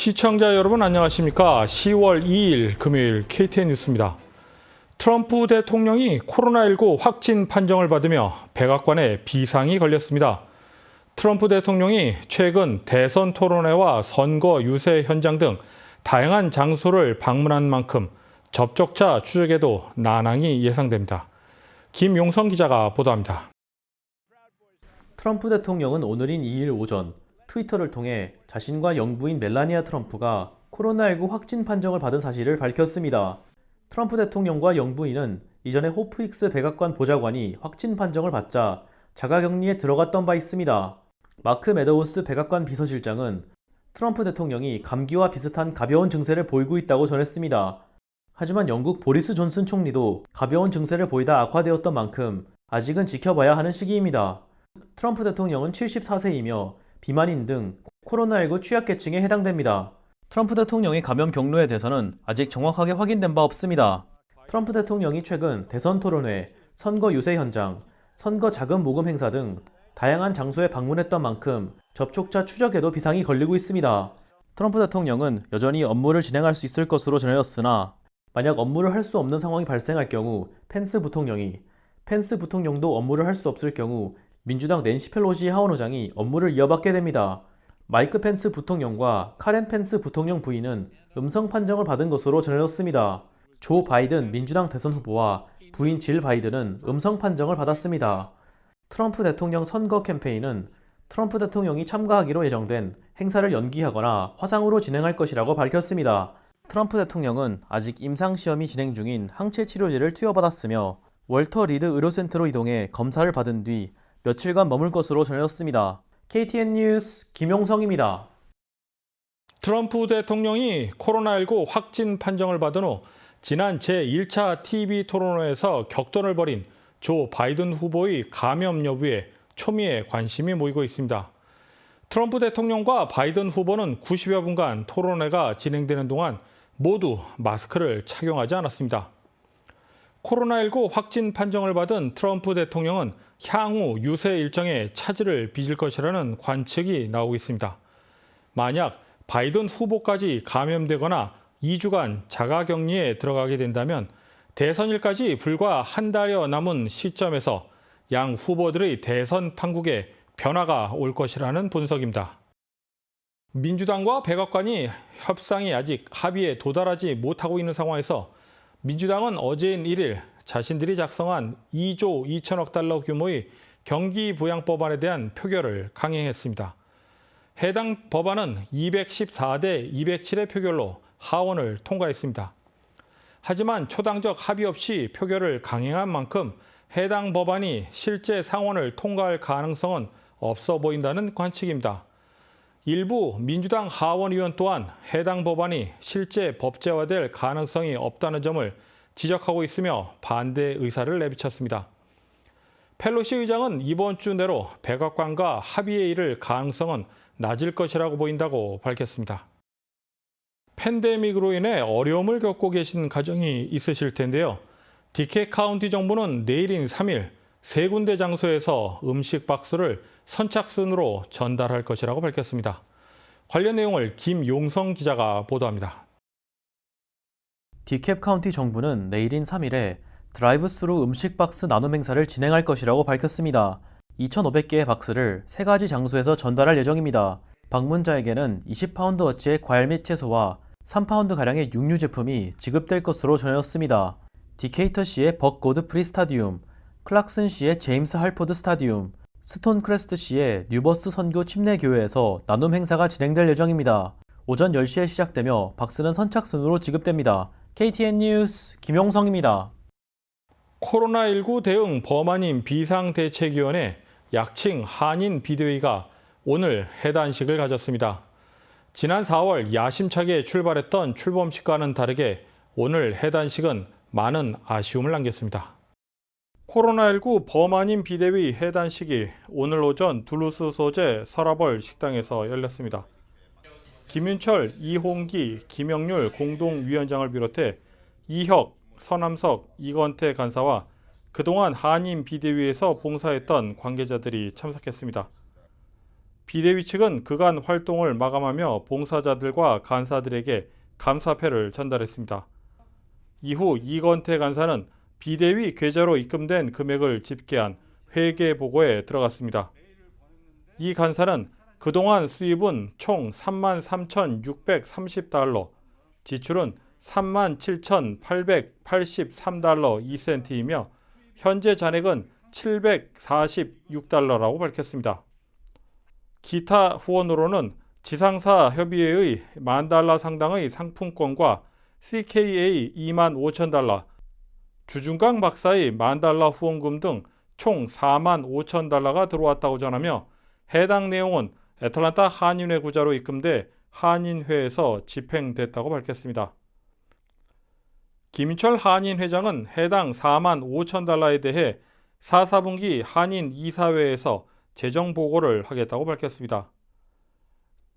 시청자 여러분 안녕하십니까? 10월 2일 금요일 KTN 뉴스입니다. 트럼프 대통령이 코로나19 확진 판정을 받으며 백악관에 비상이 걸렸습니다. 트럼프 대통령이 최근 대선 토론회와 선거 유세 현장 등 다양한 장소를 방문한 만큼 접촉자 추적에도 난항이 예상됩니다. 김용성 기자가 보도합니다. 트럼프 대통령은 오늘인 2일 오전 트위터를 통해 자신과 영부인 멜라니아 트럼프가 코로나19 확진 판정을 받은 사실을 밝혔습니다. 트럼프 대통령과 영부인은 이전에 호프익스 백악관 보좌관이 확진 판정을 받자 자가격리에 들어갔던 바 있습니다. 마크 메더우스 백악관 비서실장은 트럼프 대통령이 감기와 비슷한 가벼운 증세를 보이고 있다고 전했습니다. 하지만 영국 보리스 존슨 총리도 가벼운 증세를 보이다 악화되었던 만큼 아직은 지켜봐야 하는 시기입니다. 트럼프 대통령은 74세이며 비만인 등 코로나19 취약계층에 해당됩니다. 트럼프 대통령의 감염 경로에 대해서는 아직 정확하게 확인된 바 없습니다. 트럼프 대통령이 최근 대선 토론회, 선거 유세 현장, 선거 자금 모금 행사 등 다양한 장소에 방문했던 만큼 접촉자 추적에도 비상이 걸리고 있습니다. 트럼프 대통령은 여전히 업무를 진행할 수 있을 것으로 전해졌으나 만약 업무를 할 수 없는 상황이 발생할 경우 펜스 부통령도 업무를 할 수 없을 경우 민주당 낸시 펠로시 하원의장이 업무를 이어받게 됩니다. 마이크 펜스 부통령과 카렌 펜스 부통령 부인은 음성 판정을 받은 것으로 전해졌습니다. 조 바이든 민주당 대선 후보와 부인 질 바이든은 음성 판정을 받았습니다. 트럼프 대통령 선거 캠페인은 트럼프 대통령이 참가하기로 예정된 행사를 연기하거나 화상으로 진행할 것이라고 밝혔습니다. 트럼프 대통령은 아직 임상시험이 진행 중인 항체 치료제를 투여받았으며 월터 리드 의료센터로 이동해 검사를 받은 뒤 며칠간 머물 것으로 전해졌습니다. KTN 뉴스 김용성입니다. 트럼프 대통령이 코로나19 확진 판정을 받은 후 지난 제1차 TV 토론회에서 격돌을 벌인 조 바이든 후보의 감염 여부에 초미의 관심이 모이고 있습니다. 트럼프 대통령과 바이든 후보는 90여 분간 토론회가 진행되는 동안 모두 마스크를 착용하지 않았습니다. 코로나19 확진 판정을 받은 트럼프 대통령은 향후 유세 일정에 차질을 빚을 것이라는 관측이 나오고 있습니다. 만약 바이든 후보까지 감염되거나 2주간 자가격리에 들어가게 된다면 대선일까지 불과 한 달여 남은 시점에서 양 후보들의 대선 판국에 변화가 올 것이라는 분석입니다. 민주당과 백악관이 협상이 아직 합의에 도달하지 못하고 있는 상황에서 민주당은 어제인 1일 자신들이 작성한 2조 2천억 달러 규모의 경기부양법안에 대한 표결을 강행했습니다. 해당 법안은 214대 207의 표결로 하원을 통과했습니다. 하지만 초당적 합의 없이 표결을 강행한 만큼 해당 법안이 실제 상원을 통과할 가능성은 없어 보인다는 관측입니다. 일부 민주당 하원의원 또한 해당 법안이 실제 법제화될 가능성이 없다는 점을 지적하고 있으며 반대 의사를 내비쳤습니다. 펠로시 의장은 이번 주 내로 백악관과 합의에 이를 가능성은 낮을 것이라고 보인다고 밝혔습니다. 팬데믹으로 인해 어려움을 겪고 계신 가정이 있으실 텐데요. 디케 카운티 정부는 내일인 3일 세 군데 장소에서 음식 박스를 선착순으로 전달할 것이라고 밝혔습니다. 관련 내용을 김용성 기자가 보도합니다. 디캡 카운티 정부는 내일인 3일에 드라이브스루 음식 박스 나눔 행사를 진행할 것이라고 밝혔습니다. 2,500개의 박스를 3가지 장소에서 전달할 예정입니다. 방문자에게는 20파운드어치의 과일 및 채소와 3파운드가량의 육류 제품이 지급될 것으로 전해졌습니다. 디케이터시의 벅 고드프리 스타디움, 클락슨시의 제임스 할포드 스타디움, 스톤크레스트시의 뉴버스 선교 침례교회에서 나눔 행사가 진행될 예정입니다. 오전 10시에 시작되며 박스는 선착순으로 지급됩니다. KTN 뉴스 김용성입니다. 코로나19 대응 범한인 비상대책위원회 약칭 한인 비대위가 오늘 해단식을 가졌습니다. 지난 4월 야심차게 출발했던 출범식과는 다르게 오늘 해단식은 많은 아쉬움을 남겼습니다. 코로나19 범한인 비대위 해단식이 오늘 오전 둘루스 소재 서라벌 식당에서 열렸습니다. 김윤철, 이홍기, 김영률 공동위원장을 비롯해 이혁, 서남석, 이건태 간사와 그동안 한인 비대위에서 봉사했던 관계자들이 참석했습니다. 비대위 측은 그간 활동을 마감하며 봉사자들과 간사들에게 감사패를 전달했습니다. 이후 이건태 간사는 비대위 계좌로 입금된 금액을 집계한 회계 보고에 들어갔습니다. 이 간사는 그동안 수입은 총 33,630달러, 지출은 37,883달러 2센트이며 현재 잔액은 746달러라고 밝혔습니다. 기타 후원으로는 지상사 협의회의 $10,000 상당의 상품권과 CKA 25,000달러, 주중강 박사의 $10,000 후원금 등 총 45,000달러가 들어왔다고 전하며 해당 내용은 애틀랜타 한인회 구좌로 입금돼 한인회에서 집행됐다고 밝혔습니다. 김인철 한인회장은 해당 45,000달러에 대해 4분기 한인 이사회에서 재정 보고를 하겠다고 밝혔습니다.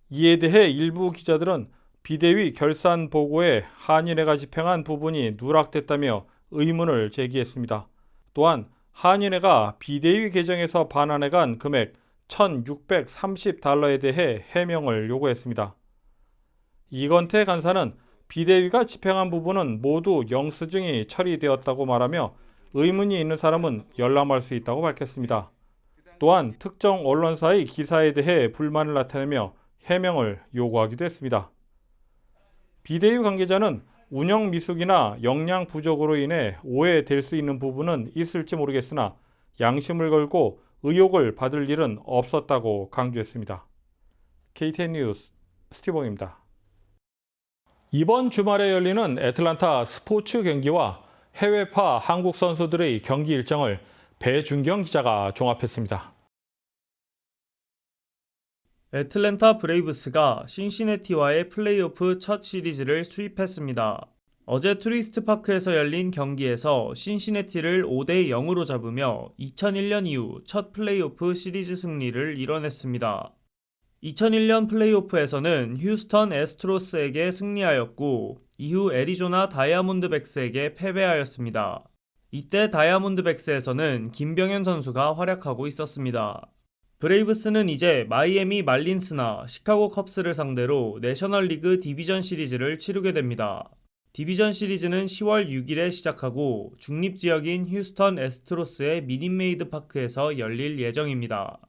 이에 대해 일부 기자들은 비대위 결산 보고에 한인회가 집행한 부분이 누락됐다며 의문을 제기했습니다. 또한 한인회가 비대위 계정에서 반환해간 금액 1,630달러에 대해 해명을 요구했습니다. 이건태 간사는 비대위가 집행한 부분은 모두 영수증이 처리되었다고 말하며 의문이 있는 사람은 열람할 수 있다고 밝혔습니다. 또한 특정 언론사의 기사에 대해 불만을 나타내며 해명을 요구하기도 했습니다. 비대위 관계자는 운영 미숙이나 역량 부족으로 인해 오해될 수 있는 부분은 있을지 모르겠으나 양심을 걸고 의혹을 받을 일은 없었다고 강조했습니다. KTN 뉴스 스티븐입니다. 이번 주말에 열리는 애틀랜타 스포츠 경기와 해외파 한국 선수들의 경기 일정을 배준경 기자가 종합했습니다. 애틀랜타 브레이브스가 신시내티와의 플레이오프 첫 시리즈를 수입했습니다. 어제 투리스트 파크에서 열린 경기에서 신시내티를 5대 0으로 잡으며 2001년 이후 첫 플레이오프 시리즈 승리를 이뤄냈습니다. 2001년 플레이오프에서는 휴스턴 애스트로스에게 승리하였고 이후 애리조나 다이아몬드백스에게 패배하였습니다. 이때 다이아몬드백스에서는 김병현 선수가 활약하고 있었습니다. 브레이브스는 이제 마이애미 말린스나 시카고 컵스를 상대로 내셔널리그 디비전 시리즈를 치르게 됩니다. 디비전 시리즈는 10월 6일에 시작하고 중립지역인 휴스턴 애스트로스의 미닛메이드 파크에서 열릴 예정입니다.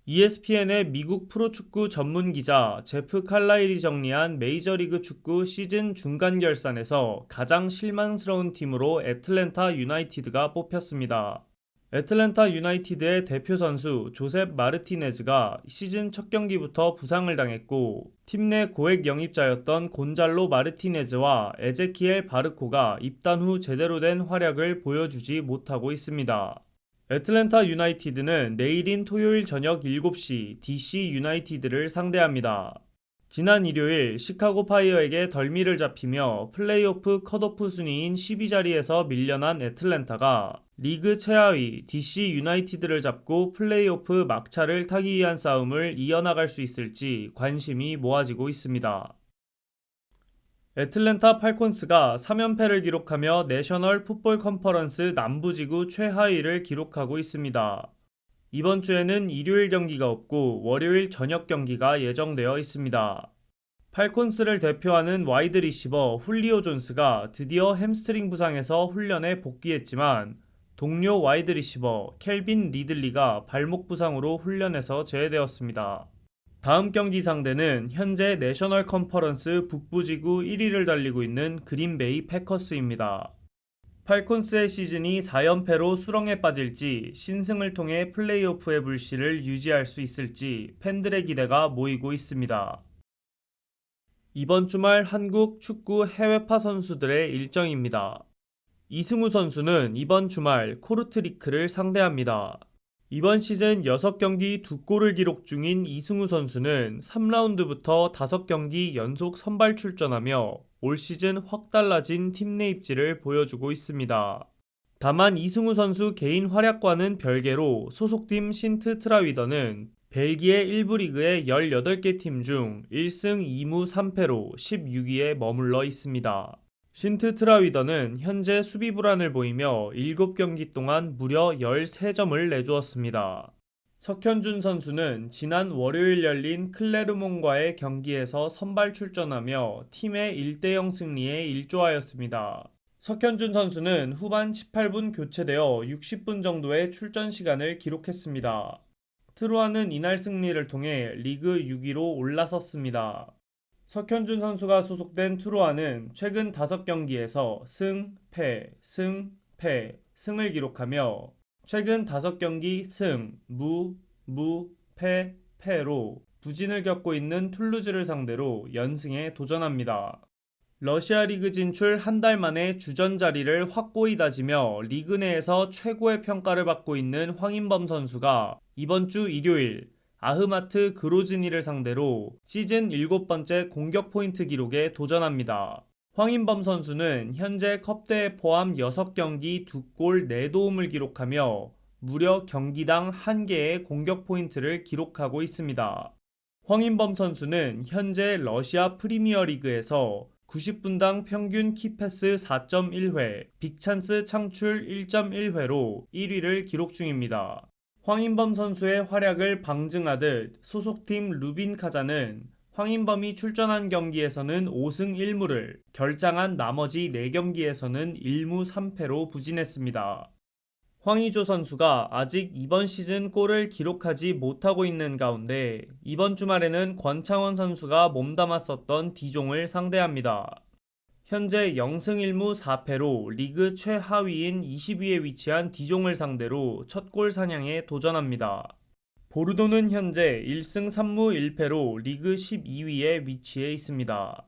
ESPN의 미국 프로축구 전문 기자 제프 칼라일이 정리한 메이저리그 축구 시즌 중간 결산에서 가장 실망스러운 팀으로 애틀랜타 유나이티드가 뽑혔습니다. 애틀랜타 유나이티드의 대표 선수 조셉 마르티네즈가 시즌 첫 경기부터 부상을 당했고 팀 내 고액 영입자였던 곤잘로 마르티네즈와 에제키엘 바르코가 입단 후 제대로 된 활약을 보여주지 못하고 있습니다. 애틀랜타 유나이티드는 내일인 토요일 저녁 7시 DC 유나이티드를 상대합니다. 지난 일요일 시카고 파이어에게 덜미를 잡히며 플레이오프 컷오프 순위인 12자리에서 밀려난 애틀랜타가 리그 최하위 DC 유나이티드를 잡고 플레이오프 막차를 타기 위한 싸움을 이어나갈 수 있을지 관심이 모아지고 있습니다. 애틀랜타 팔콘스가 3연패를 기록하며 내셔널 풋볼 컨퍼런스 남부지구 최하위를 기록하고 있습니다. 이번 주에는 일요일 경기가 없고 월요일 저녁 경기가 예정되어 있습니다. 팔콘스를 대표하는 와이드 리시버 훌리오 존스가 드디어 햄스트링 부상에서 훈련에 복귀했지만 동료 와이드 리시버 켈빈 리들리가 발목 부상으로 훈련에서 제외되었습니다. 다음 경기 상대는 현재 내셔널 컨퍼런스 북부지구 1위를 달리고 있는 그린베이 패커스입니다. 팔콘스의 시즌이 4연패로 수렁에 빠질지 신승을 통해 플레이오프의 불씨를 유지할 수 있을지 팬들의 기대가 모이고 있습니다. 이번 주말 한국 축구 해외파 선수들의 일정입니다. 이승우 선수는 이번 주말 코르트리크를 상대합니다. 이번 시즌 6경기 2골을 기록 중인 이승우 선수는 3라운드부터 5경기 연속 선발 출전하며 올 시즌 확 달라진 팀 내 입지를 보여주고 있습니다. 다만 이승우 선수 개인 활약과는 별개로 소속팀 신트 트라위더는 벨기에 1부 리그의 18개 팀 중 1승 2무 3패로 16위에 머물러 있습니다. 신트 트라위더는 현재 수비 불안을 보이며 7경기 동안 무려 13점을 내주었습니다. 석현준 선수는 지난 월요일 열린 클레르몬과의 경기에서 선발 출전하며 팀의 1대0 승리에 일조하였습니다. 석현준 선수는 후반 18분 교체되어 60분 정도의 출전 시간을 기록했습니다. 트루아는 이날 승리를 통해 리그 6위로 올라섰습니다. 석현준 선수가 소속된 트루아는 최근 5경기에서 승, 패, 승, 패, 승을 기록하며 최근 5경기 승, 무, 패, 패로 부진을 겪고 있는 툴루즈를 상대로 연승에 도전합니다. 러시아 리그 진출 한 달 만에 주전 자리를 확고히 다지며 리그 내에서 최고의 평가를 받고 있는 황인범 선수가 이번 주 일요일 아흐마트 그로즈니를 상대로 시즌 7번째 공격 포인트 기록에 도전합니다. 황인범 선수는 현재 컵대회 포함 6경기 2골 4도움을 기록하며 무려 경기당 1개의 공격 포인트를 기록하고 있습니다. 황인범 선수는 현재 러시아 프리미어리그에서 90분당 평균 키패스 4.1회, 빅찬스 창출 1.1회로 1위를 기록 중입니다. 황인범 선수의 활약을 방증하듯 소속팀 루빈 카자는 황인범이 출전한 경기에서는 5승 1무를, 결장한 나머지 4경기에서는 1무 3패로 부진했습니다. 황의조 선수가 아직 이번 시즌 골을 기록하지 못하고 있는 가운데 이번 주말에는 권창원 선수가 몸담았었던 디종을 상대합니다. 현재 0승 1무 4패로 리그 최하위인 20위에 위치한 디종을 상대로 첫 골 사냥에 도전합니다. 보르도는 현재 1승 3무 1패로 리그 12위에 위치해 있습니다.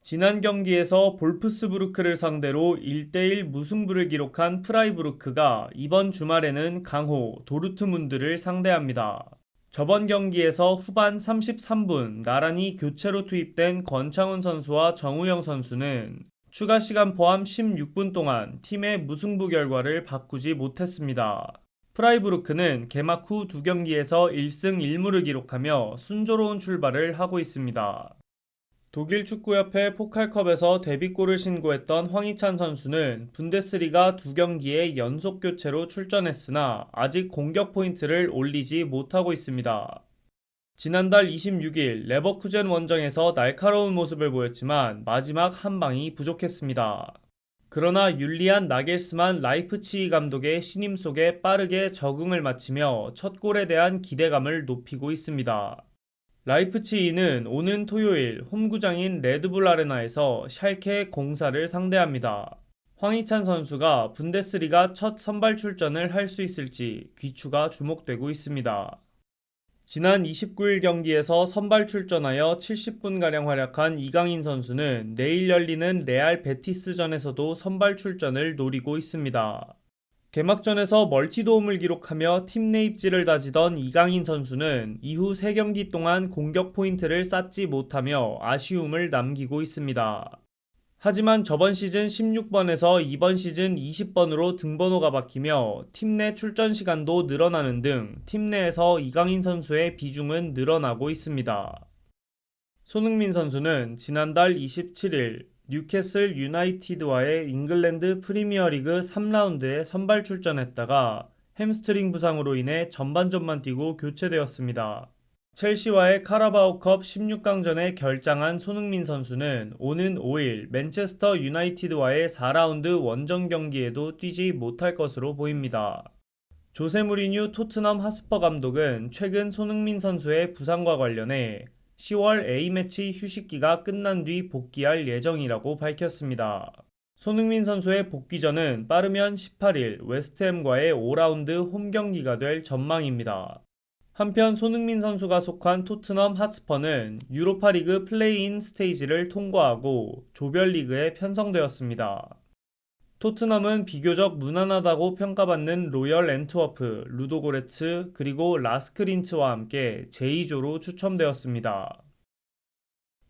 지난 경기에서 볼프스부르크를 상대로 1대1 무승부를 기록한 프라이부르크가 이번 주말에는 강호 도르트문드를 상대합니다. 저번 경기에서 후반 33분 나란히 교체로 투입된 권창훈 선수와 정우영 선수는 추가 시간 포함 16분 동안 팀의 무승부 결과를 바꾸지 못했습니다. 프라이부르크는 개막 후 2경기에서 1승 1무를 기록하며 순조로운 출발을 하고 있습니다. 독일 축구협회 포칼컵에서 데뷔골을 신고했던 황희찬 선수는 분데스리가 2경기에 연속 교체로 출전했으나 아직 공격 포인트를 올리지 못하고 있습니다. 지난달 26일 레버쿠젠 원정에서 날카로운 모습을 보였지만 마지막 한 방이 부족했습니다. 그러나 율리안 나겔스만 라이프치히 감독의 신임 속에 빠르게 적응을 마치며 첫 골에 대한 기대감을 높이고 있습니다. 라이프치히는 오는 토요일 홈구장인 레드불 아레나에서 샬케 04를 상대합니다. 황희찬 선수가 분데스리가 첫 선발 출전을 할 수 있을지 귀추가 주목되고 있습니다. 지난 29일 경기에서 선발 출전하여 70분가량 활약한 이강인 선수는 내일 열리는 레알 베티스전에서도 선발 출전을 노리고 있습니다. 개막전에서 멀티도움을 기록하며 팀 내 입지를 다지던 이강인 선수는 이후 3경기 동안 공격 포인트를 쌓지 못하며 아쉬움을 남기고 있습니다. 하지만 저번 시즌 16번에서 이번 시즌 20번으로 등번호가 바뀌며 팀 내 출전 시간도 늘어나는 등 팀 내에서 이강인 선수의 비중은 늘어나고 있습니다. 손흥민 선수는 지난달 27일 뉴캐슬 유나이티드와의 잉글랜드 프리미어리그 3라운드에 선발 출전했다가 햄스트링 부상으로 인해 전반전만 뛰고 교체되었습니다. 첼시와의 카라바오컵 16강전에 결장한 손흥민 선수는 오는 5일 맨체스터 유나이티드와의 4라운드 원정 경기에도 뛰지 못할 것으로 보입니다. 조세 무리뉴 토트넘 하스퍼 감독은 최근 손흥민 선수의 부상과 관련해 10월 A매치 휴식기가 끝난 뒤 복귀할 예정이라고 밝혔습니다. 손흥민 선수의 복귀전은 빠르면 18일 웨스트햄과의 5라운드 홈경기가 될 전망입니다. 한편 손흥민 선수가 속한 토트넘 하스퍼는 유로파리그 플레이인 스테이지를 통과하고 조별리그에 편성되었습니다. 토트넘은 비교적 무난하다고 평가받는 로열 앤트워프, 루도고레츠, 그리고 라스크린츠와 함께 제2조로 추첨되었습니다.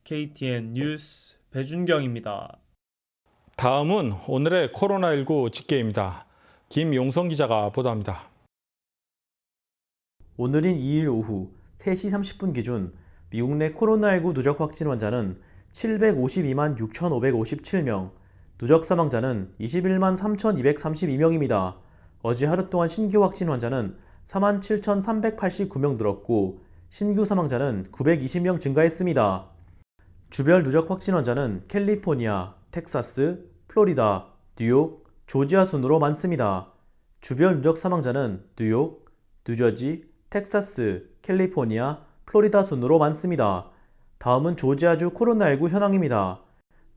KTN 뉴스 배준경입니다. 다음은 오늘의 코로나19 집계입니다. 김용성 기자가 보도합니다. 오늘인 2일 오후 3시 30분 기준 미국 내 코로나19 누적 확진 환자는 752만 6,557명, 누적 사망자는 21만 3,232명입니다. 어제 하루 동안 신규 확진 환자는 47,389명 늘었고 신규 사망자는 920명 증가했습니다. 주별 누적 확진 환자는 캘리포니아, 텍사스, 플로리다, 뉴욕, 조지아 순으로 많습니다. 주별 누적 사망자는 뉴욕, 뉴저지, 텍사스, 캘리포니아, 플로리다 순으로 많습니다. 다음은 조지아주 코로나19 현황입니다.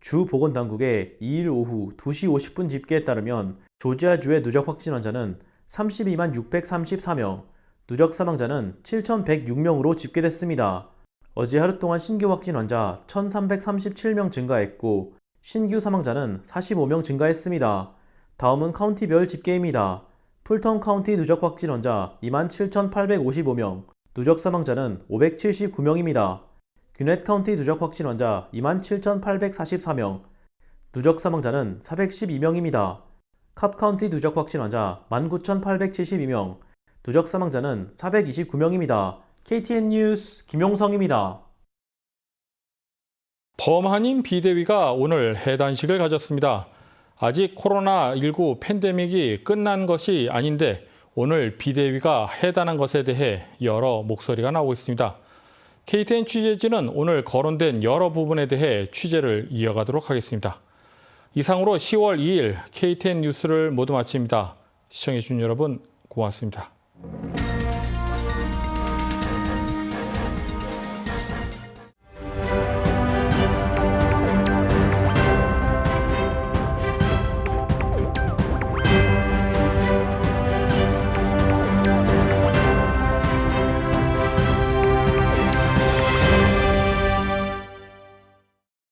주 보건당국의 2일 오후 2시 50분 집계에 따르면 조지아주의 누적 확진 환자는 32만 634명, 누적 사망자는 7,106명으로 집계됐습니다. 어제 하루 동안 신규 확진 환자 1,337명 증가했고 신규 사망자는 45명 증가했습니다. 다음은 카운티별 집계입니다. 풀턴 카운티 누적 확진 환자 27,855명, 누적 사망자는 579명입니다. 귀넷 카운티 누적 확진 환자 27,844명, 누적 사망자는 412명입니다. 캅 카운티 누적 확진 환자 19,872명, 누적 사망자는 429명입니다. KTN 뉴스 김용성입니다. 범한인 비대위가 오늘 해단식을 가졌습니다. 아직 코로나19 팬데믹이 끝난 것이 아닌데 오늘 비대위가 해단한 것에 대해 여러 목소리가 나오고 있습니다. KTN 취재진은 오늘 거론된 여러 부분에 대해 취재를 이어가도록 하겠습니다. 이상으로 10월 2일 KTN 뉴스를 모두 마칩니다. 시청해주신 여러분 고맙습니다.